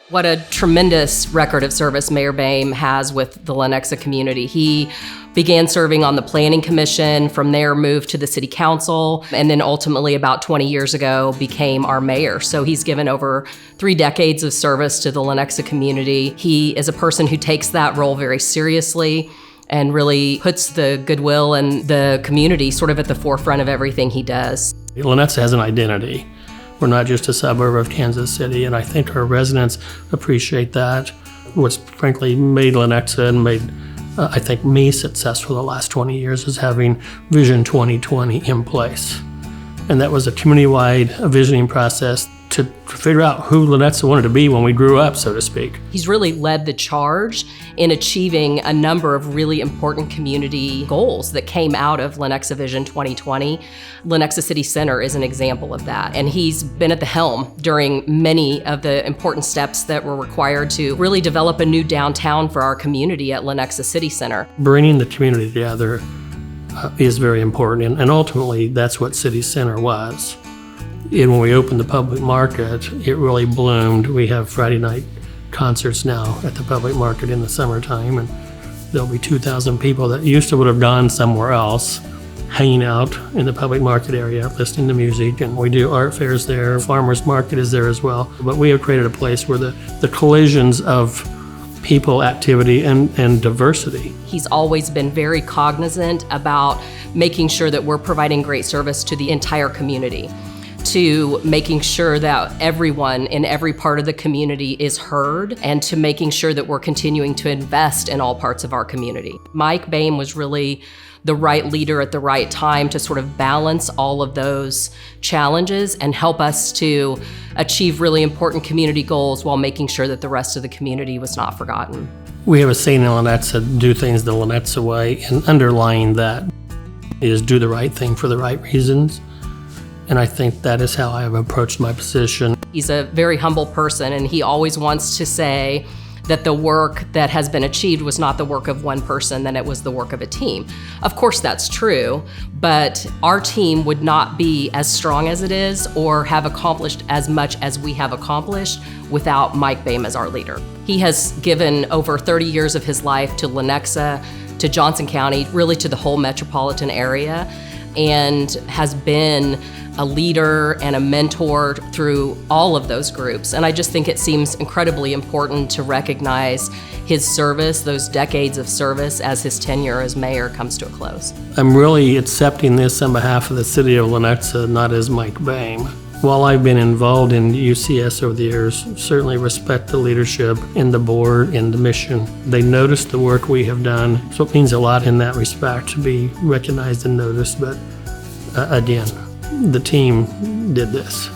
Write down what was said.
What a tremendous record of service Mayor Boehm has with the Lenexa community. He began serving on the Planning Commission, from there moved to the City Council, and then ultimately about 20 years ago became our mayor. So he's given over 3 decades of service to the Lenexa community. He is a person who takes that role very seriously and really puts the goodwill and the community sort of at the forefront of everything he does. Lenexa has an identity. We're not just a suburb of Kansas City, and I think our residents appreciate that. What's frankly made Lenexa and made, I think, me successful the last 20 years is having Vision 2020 in place. And that was a community-wide visioning process to figure out who Lenexa wanted to be when we grew up, so to speak. He's really led the charge in achieving a number of really important community goals that came out of Lenexa Vision 2020. Lenexa City Center is an example of that. And he's been at the helm during many of the important steps that were required to really develop a new downtown for our community at Lenexa City Center. Bringing the community together is very important, and ultimately that's what City Center was. And when we opened the public market, it really bloomed. We have Friday night concerts now at the public market in the summertime, and there'll be 2,000 people that used to would have gone somewhere else, hanging out in the public market area, listening to music, and we do art fairs there. Farmers market is there as well. But we have created a place where the collisions of people, activity, and diversity. He's always been very cognizant about making sure that we're providing great service to the entire community, to making sure that everyone in every part of the community is heard, and to making sure that we're continuing to invest in all parts of our community. Mike Boehm was really the right leader at the right time to sort of balance all of those challenges and help us to achieve really important community goals while making sure that the rest of the community was not forgotten. We have a saying in Lenexa, do things the Lenexa way, and underlying that is do the right thing for the right reasons. And I think that is how I have approached my position. He's a very humble person, and he always wants to say that the work that has been achieved was not the work of one person, then it was the work of a team. Of course that's true, but our team would not be as strong as it is or have accomplished as much as we have accomplished without Mike Boehm as our leader. He has given over 30 years of his life to Lenexa, to Johnson County, really to the whole metropolitan area, and has been a leader and a mentor through all of those groups. And I just think it seems incredibly important to recognize his service, those decades of service, as his tenure as mayor comes to a close. I'm really accepting this on behalf of the city of Lenexa, not as Mike Boehm. While I've been involved in UCS over the years, certainly respect the leadership and the board and the mission. They notice the work we have done, so it means a lot in that respect to be recognized and noticed. But again, the team did this.